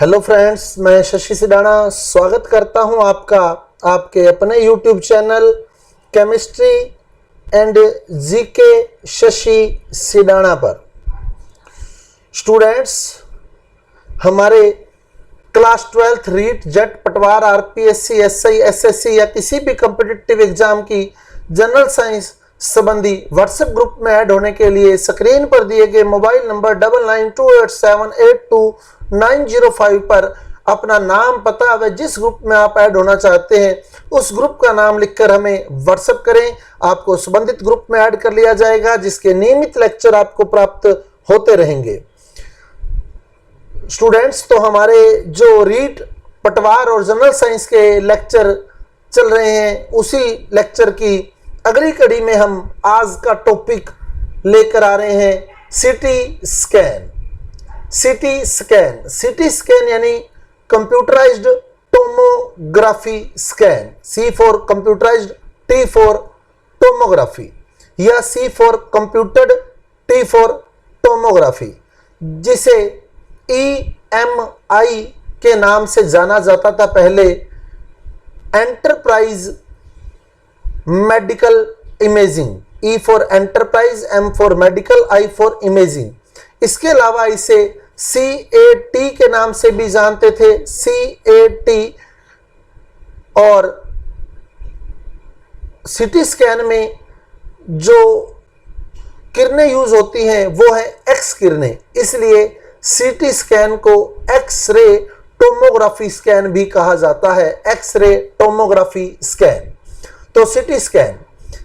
Hello friends, मैं शशि सिडाना स्वागत करता हूं आपका आपके अपने YouTube channel chemistry and GK Shashi Sidana पर। स्टूडेंट्स, हमारे क्लास 12th रीट, जेट, पटवार, आरपीएससी, एसआई, एसएससी या किसी भी कॉम्पिटिटिव एग्जाम की जनरल साइंस संबंधी व्हाट्सएप ग्रुप में ऐड होने के लिए स्क्रीन पर दिए गए मोबाइल नंबर 9928782905 पर अपना नाम, पता व जिस ग्रुप में आप ऐड होना चाहते हैं उस ग्रुप का नाम लिखकर हमें व्हाट्सएप करें। आपको संबंधित ग्रुप में ऐड कर लिया जाएगा, जिसके नियमित लेक्चर आपको प्राप्त होते रहेंगे। स्टूडेंट्स, तो हमारे जो रीट, पटवार और जनरल साइंस के लेक्चर चल रहे हैं, उसी लेक्चर की अगली कड़ी में हम आज का टॉपिक लेकर आ रहे हैं सीटी स्कैन। सीटी स्कैन यानी computerized tomography scan. C for computerized, T for tomography या C for computered, T for tomography, जिसे EMI के नाम से जाना जाता था पहले, enterprise medical imaging. E for enterprise, M for medical, I for imaging. इसके अलावा इसे CAT के नाम से भी जानते थे, CAT। और सीटी स्कैन में जो किरणें यूज होती हैं वो है एक्स किरणें, इसलिए सीटी स्कैन को एक्सरे टोमोग्राफी स्कैन भी कहा जाता है। X ray tomography scan. तो सीटी स्कैन,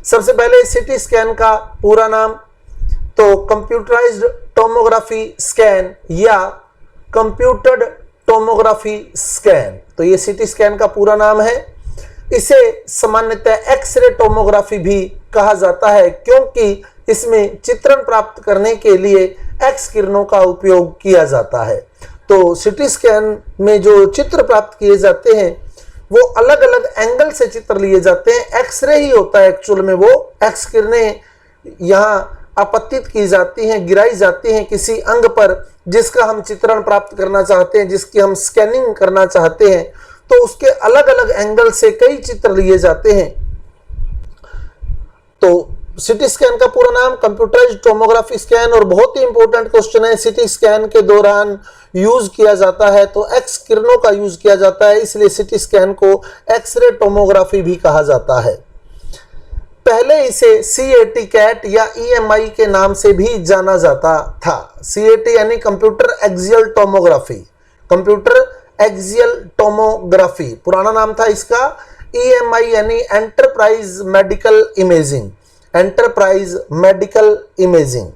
सबसे पहले सीटी स्कैन का पूरा नाम तो कंप्यूटराइज्ड टोमोग्राफी स्कैन या कंप्यूटर्ड टोमोग्राफी स्कैन। तो ये सीटी स्कैन का पूरा नाम है। इसे सामान्यतः एक्सरे टोमोग्राफी भी कहा जाता है, क्योंकि इसमें चित्रण प्राप्त करने के लिए एक्स किरणों का उपयोग किया जाता है। तो सीटी स्कैन में जो चित्र प्राप्त किए जाते हैं वो अलग अलग एंगल से चित्र लिए जाते हैं। एक्सरे ही होता है एक्चुअल में, वो एक्स किरणें यहाँ आपतित की जाती हैं, गिराई जाती हैं किसी अंग पर जिसका हम चित्रण प्राप्त करना चाहते हैं, जिसकी हम स्कैनिंग करना चाहते हैं। तो उसके अलग अलग एंगल से कई चित्र लिए जाते हैं। तो सीटी स्कैन का पूरा नाम कंप्यूटराइज्ड टोमोग्राफी स्कैन। और बहुत ही इंपॉर्टेंट क्वेश्चन है, सीटी स्कैन के दौरान यूज किया जाता है तो एक्स किरणों का यूज किया जाता है, इसलिए सीटी स्कैन को एक्सरे टोमोग्राफी भी कहा जाता है। पहले इसे CAT या EMI के नाम से भी जाना जाता था। CAT यानी computer axial tomography, computer axial tomography पुराना नाम था इसका। EMI यानी enterprise medical imaging, enterprise medical imaging.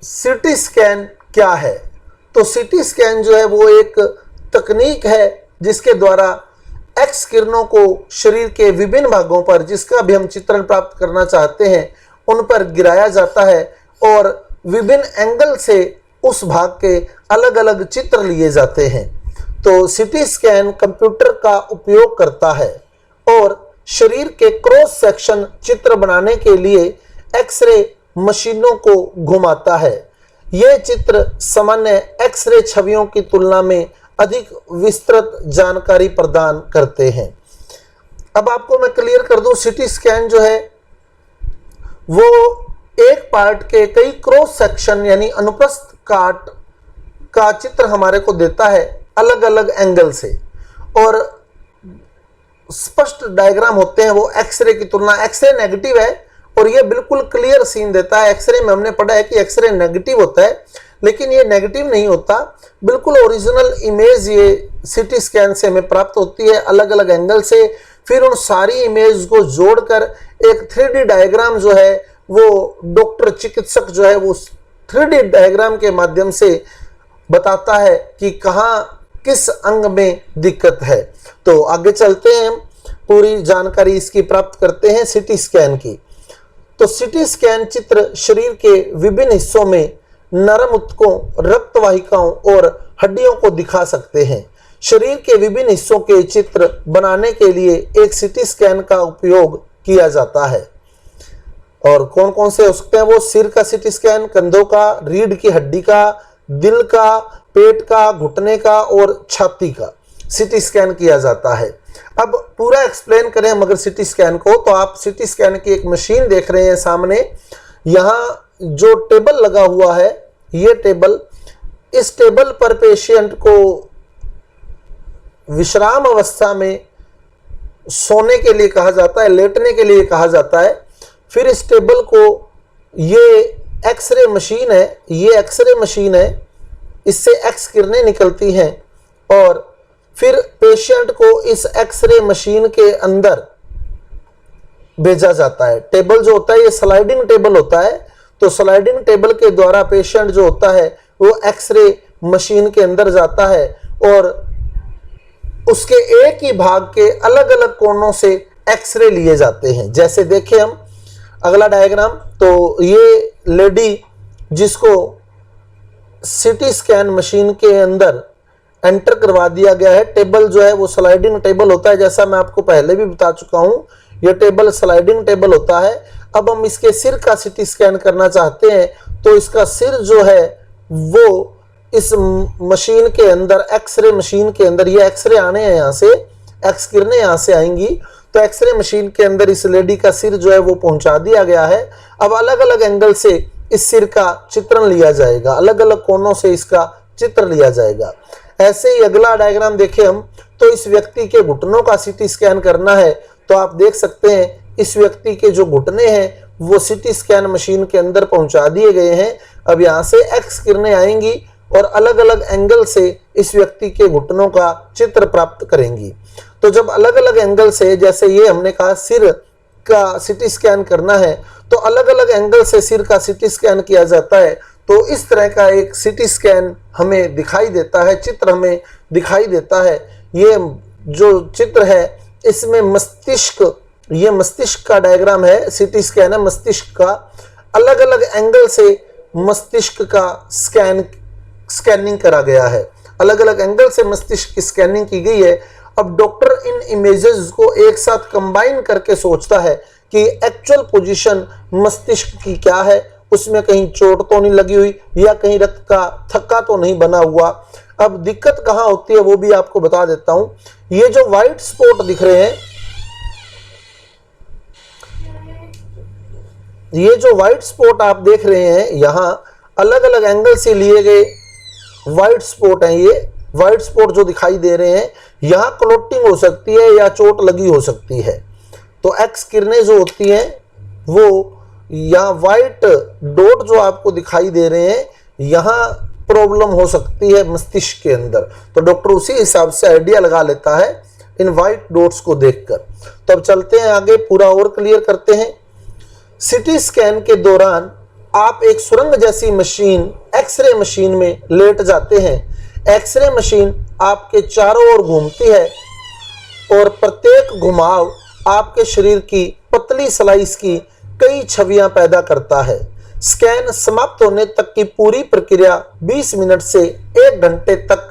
CT scan क्या है? तो सीटी स्कैन जो है वो एक तकनीक है जिसके द्वारा एक्स किरणों को शरीर के विभिन्न भागों पर, जिसका भी हम चित्रण प्राप्त करना चाहते हैं, उन पर गिराया जाता है और विभिन्न एंगल से उस भाग के अलग अलग चित्र लिए जाते हैं। तो सीटी स्कैन कंप्यूटर का उपयोग करता है और शरीर के क्रॉस सेक्शन चित्र बनाने के लिए एक्सरे मशीनों को घुमाता है। यह चित्र सामान्य एक्सरे छवियों की तुलना में अधिक विस्तृत जानकारी प्रदान करते हैं। अब आपको मैं क्लियर कर दूं, सीटी स्कैन जो है वो एक पार्ट के कई क्रॉस सेक्शन यानी अनुप्रस्थ काट का चित्र हमारे को देता है अलग अलग एंगल से, और स्पष्ट डायग्राम होते हैं वो एक्सरे की तुलना। एक्सरे नेगेटिव है और ये बिल्कुल क्लियर सीन देता है। एक्सरे में हमने पढ़ा है कि एक्सरे नेगेटिव होता है, लेकिन ये नेगेटिव नहीं होता, बिल्कुल ओरिजिनल इमेज ये सीटी स्कैन से हमें प्राप्त होती है अलग अलग एंगल से। फिर उन सारी इमेज को जोड़कर एक 3D डायग्राम जो है वो डॉक्टर, चिकित्सक जो है वो 3D डायग्राम के माध्यम से बताता है कि कहाँ किस अंग में दिक्कत है। तो आगे चलते हैं, पूरी जानकारी इसकी प्राप्त करते हैं सीटी स्कैन की। तो सीटी स्कैन चित्र शरीर के विभिन्न हिस्सों में नरम ऊतकों, रक्त वाहिकाओं और हड्डियों को दिखा सकते हैं। शरीर के विभिन्न हिस्सों के चित्र बनाने के लिए एक सीटी स्कैन का उपयोग किया जाता है। और कौन कौन से हो सकते हैं वो? सिर का सीटी स्कैन, कंधों का, रीढ़ की हड्डी का, दिल का, पेट का, घुटने का और छाती का सीटी स्कैन किया जाता है। अब पूरा एक्सप्लेन करें हम अगर सीटी स्कैन को, तो आप सीटी स्कैन की एक मशीन देख रहे हैं सामने। यहाँ जो टेबल लगा हुआ है, ये टेबल, इस टेबल पर पेशेंट को विश्राम अवस्था में सोने के लिए कहा जाता है, लेटने के लिए कहा जाता है। फिर इस टेबल को, ये एक्सरे मशीन है, ये एक्सरे मशीन है, इससे एक्स किरणें निकलती हैं और फिर पेशेंट को इस एक्सरे मशीन के अंदर भेजा जाता है। टेबल जो होता है ये स्लाइडिंग टेबल होता है, तो स्लाइडिंग टेबल के द्वारा पेशेंट जो होता है वो एक्सरे मशीन के अंदर जाता है और उसके एक ही भाग के अलग अलग कोनों से एक्सरे लिए जाते हैं। जैसे देखिए हम अगला डायग्राम, तो ये लेडी जिसको सीटी स्कैन मशीन के अंदर एंटर करवा दिया गया है, टेबल जो है वो स्लाइडिंग टेबल होता है, जैसा मैं आपको पहले भी बता चुका हूं, ये टेबल स्लाइडिंग टेबल होता है। अब हम इसके सिर का सीटी स्कैन करना चाहते हैं, तो इसका सिर जो है वो इस मशीन के अंदर, एक्सरे मशीन के अंदर, ये एक्सरे आने हैं यहाँ से, एक्स किरणें यहाँ से आएंगी, तो एक्सरे मशीन के अंदर इस लेडी का सिर जो है वो पहुंचा दिया गया है। अब अलग अलग एंगल से इस सिर का चित्रण लिया जाएगा, अलग अलग कोनों से इसका चित्र लिया जाएगा। ऐसे ही अगला डायग्राम देखें हम, तो इस व्यक्ति के घुटनों का सीटी स्कैन करना है, तो आप देख सकते हैं इस व्यक्ति के जो घुटने हैं वो सीटी स्कैन मशीन के अंदर पहुंचा दिए गए हैं। अब यहाँ से एक्स किरणें आएंगी और अलग अलग एंगल से इस व्यक्ति के घुटनों का चित्र प्राप्त करेंगी। तो जब अलग अलग एंगल से, जैसे ये हमने कहा सिर का सीटी स्कैन करना है, तो अलग अलग एंगल से सिर का सीटी स्कैन किया जाता है। तो इस तरह का एक सीटी स्कैन हमें दिखाई देता है, चित्र हमें दिखाई देता है। ये जो चित्र है इसमें मस्तिष्क, ये मस्तिष्क का डायग्राम है, सीटी स्कैन है मस्तिष्क का। अलग अलग एंगल से मस्तिष्क का स्कैनिंग करा गया है, अलग अलग एंगल से मस्तिष्क की स्कैनिंग की गई है। अब डॉक्टर इन इमेजेस को एक साथ कंबाइन करके सोचता है कि एक्चुअल पोजीशन मस्तिष्क की क्या है, उसमें कहीं चोट तो नहीं लगी हुई या कहीं रक्त का थक्का तो नहीं बना हुआ। अब दिक्कत कहाँ होती है वो भी आपको बता देता हूं। ये जो व्हाइट स्पॉट दिख रहे हैं, ये जो व्हाइट स्पॉट आप देख रहे हैं, यहां अलग अलग एंगल से लिए गए व्हाइट स्पॉट हैं। ये व्हाइट स्पॉट जो दिखाई दे रहे हैं, यहां क्लोटिंग हो सकती है या चोट लगी हो सकती है। तो एक्स किरणें जो होती हैं वो, यहाँ व्हाइट डॉट जो आपको दिखाई दे रहे हैं, यहाँ प्रॉब्लम हो सकती है मस्तिष्क के अंदर। तो डॉक्टर उसी हिसाब से आइडिया लगा लेता है इन व्हाइट डॉट्स को देखकर। तो अब चलते हैं आगे, पूरा और क्लियर करते हैं। सीटी स्कैन के दौरान आप एक सुरंग जैसी मशीन, एक्सरे मशीन में लेट जाते हैं। एक्सरे मशीन आपके चारों ओर घूमती है और प्रत्येक घुमाव आपके शरीर की पतली स्लाइस की कई छवियां पैदा करता है। स्कैन समाप्त होने तक की पूरी प्रक्रिया 20 मिनट से 1 घंटे तक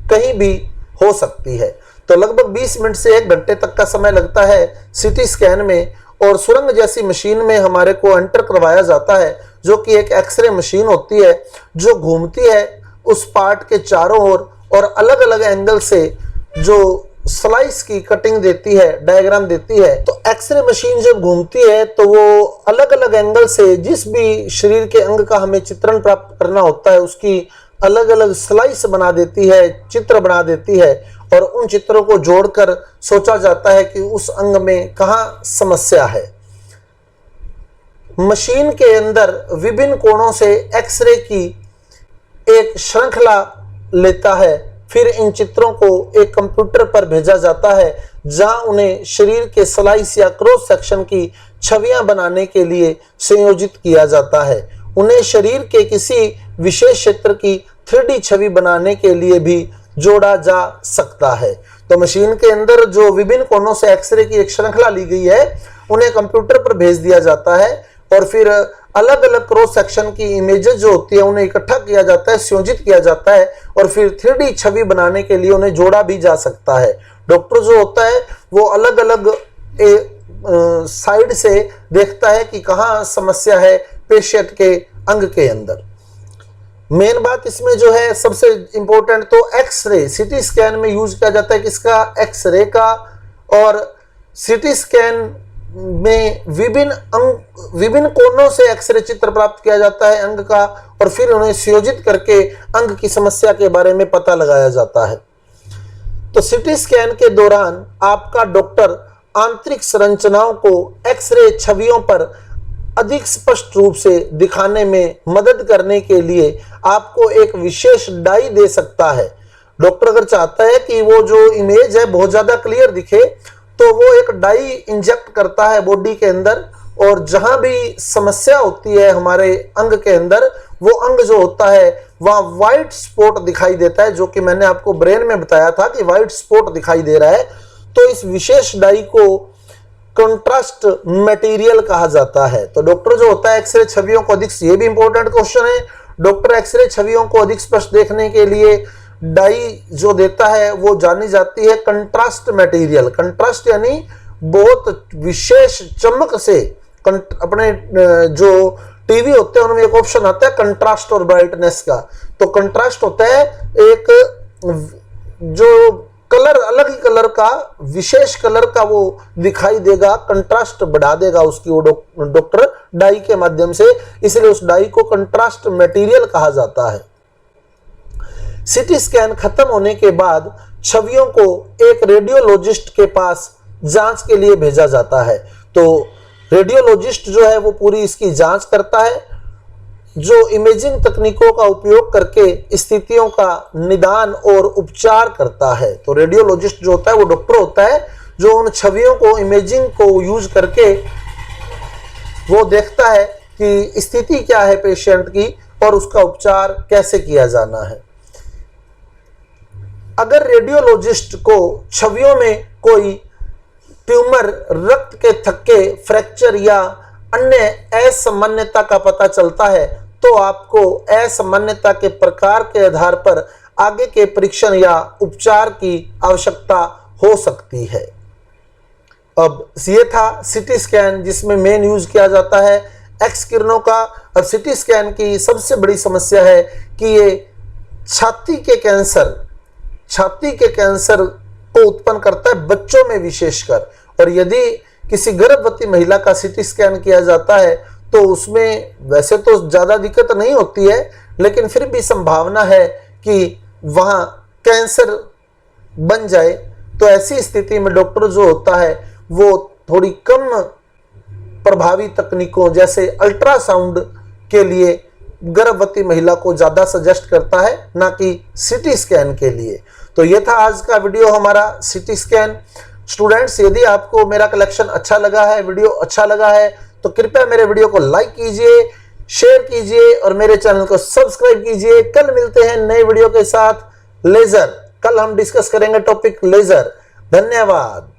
कहीं भी हो सकती है। तो लगभग 20 मिनट से 1 घंटे तक का समय लगता है सीटी स्कैन में। और सुरंग जैसी मशीन में हमारे को एंटर करवाया जाता है, जो कि एक एक्सरे मशीन होती है जो घूमती है उस पार्ट के चारों ओर और अलग अलग एंगल से जो स्लाइस की कटिंग देती है, डायग्राम देती है। तो एक्सरे मशीन जब घूमती है तो वो अलग अलग एंगल से जिस भी शरीर के अंग का हमें चित्रण प्राप्त करना होता है उसकी अलग अलग स्लाइस बना देती है, चित्र बना देती है और उन चित्रों को जोड़कर सोचा जाता है कि उस अंग में कहाँ समस्या है। मशीन के अंदर विभिन्न कोणों से एक्सरे की एक श्रृंखला लेता है, फिर इन चित्रों को एक कंप्यूटर पर भेजा जाता है जहां उन्हें शरीर के स्लाइस या क्रॉस सेक्शन की छवियां बनाने के लिए संयोजित किया जाता है। उन्हें शरीर के किसी विशेष क्षेत्र की 3D छवि बनाने के लिए भी जोड़ा जा सकता है। तो मशीन के अंदर जो विभिन्न कोणों से एक्सरे की एक श्रृंखला ली गई है उन्हें कंप्यूटर पर भेज दिया जाता है और फिर अलग अलग क्रॉस सेक्शन की इमेजेस जो होती है उन्हें इकट्ठा किया जाता है, संयोजित किया जाता है और फिर 3D छवि बनाने के लिए उन्हें जोड़ा भी जा सकता है। डॉक्टर जो होता है वो अलग अलग साइड से देखता है कि कहाँ समस्या है पेशेंट के अंग के अंदर। मेन बात इसमें जो है सबसे इंपॉर्टेंट तो एक्सरे, सीटी स्कैन में यूज किया जाता है किसका, एक्सरे का। और सीटी स्कैन में विभिन्न कोणों से एक्सरे चित्र प्राप्त किया जाता है अंग का, और फिर उन्हें संयोजित करके अंग की समस्या के बारे में पता लगाया जाता है। तो सीटी स्कैन के दौरान आपका डॉक्टर आंतरिक संरचनाओं को एक्सरे छवियों पर अधिक स्पष्ट रूप से दिखाने में मदद करने के लिए आपको एक विशेष डाई दे सकता है। डॉक्टर अगर चाहता है कि वो जो इमेज है बहुत ज्यादा क्लियर दिखे तो वो एक डाई इंजेक्ट करता है बॉडी के अंदर, और जहां भी समस्या होती है हमारे अंग के अंदर वो अंग जो होता है वहां व्हाइट स्पॉट दिखाई देता है, जो कि मैंने आपको ब्रेन में बताया था कि व्हाइट स्पॉट दिखाई दे रहा है। तो इस विशेष डाई को कंट्रास्ट मटेरियल कहा जाता है। तो डॉक्टर जो होता है एक्सरे छवियों को अधिक, ये भी इंपॉर्टेंट क्वेश्चन है, डॉक्टर एक्सरे छवियों को अधिक स्पष्ट देखने के लिए डाई जो देता है वो जानी जाती है कंट्रास्ट मटेरियल। कंट्रास्ट यानी बहुत विशेष चमक से, अपने जो टीवी होते हैं उनमें एक ऑप्शन आता है कंट्रास्ट और ब्राइटनेस का। तो कंट्रास्ट होता है एक जो कलर, अलग ही कलर का, विशेष कलर का वो दिखाई देगा, कंट्रास्ट बढ़ा देगा उसकी वो डॉक्टर डाई के माध्यम से, इसलिए उस डाई को कंट्रास्ट मटेरियल कहा जाता है। सीटी स्कैन खत्म होने के बाद छवियों को एक रेडियोलॉजिस्ट के पास जांच के लिए भेजा जाता है। तो रेडियोलॉजिस्ट जो है वो पूरी इसकी जांच करता है, जो इमेजिंग तकनीकों का उपयोग करके स्थितियों का निदान और उपचार करता है। तो रेडियोलॉजिस्ट जो होता है वो डॉक्टर होता है जो उन छवियों को, इमेजिंग को यूज करके वो देखता है कि स्थिति क्या है पेशेंट की और उसका उपचार कैसे किया जाना है। अगर रेडियोलॉजिस्ट को छवियों में कोई ट्यूमर, रक्त के थक्के, फ्रैक्चर या अन्य असामान्यता का पता चलता है तो आपको असामान्यता के प्रकार के आधार पर आगे के परीक्षण या उपचार की आवश्यकता हो सकती है। अब ये था सीटी स्कैन जिसमें मेन यूज किया जाता है एक्स किरणों का। अब सीटी स्कैन की सबसे बड़ी समस्या है कि ये छाती के कैंसर को उत्पन्न करता है बच्चों में विशेषकर। और यदि किसी गर्भवती महिला का सीटी स्कैन किया जाता है तो उसमें वैसे तो ज्यादा दिक्कत नहीं होती है, लेकिन फिर भी संभावना है कि वहां कैंसर बन जाए। तो ऐसी स्थिति में डॉक्टर जो होता है वो थोड़ी कम प्रभावी तकनीकों जैसे अल्ट्रासाउंड के लिए गर्भवती महिला को ज्यादा सजेस्ट करता है, ना कि सीटी स्कैन के लिए। तो ये था आज का वीडियो हमारा सीटी स्कैन। स्टूडेंट्स, यदि आपको मेरा कलेक्शन अच्छा लगा है, वीडियो अच्छा लगा है, तो कृपया मेरे वीडियो को लाइक कीजिए, शेयर कीजिए और मेरे चैनल को सब्सक्राइब कीजिए। कल मिलते हैं नए वीडियो के साथ। लेजर, कल हम डिस्कस करेंगे टॉपिक लेजर। धन्यवाद।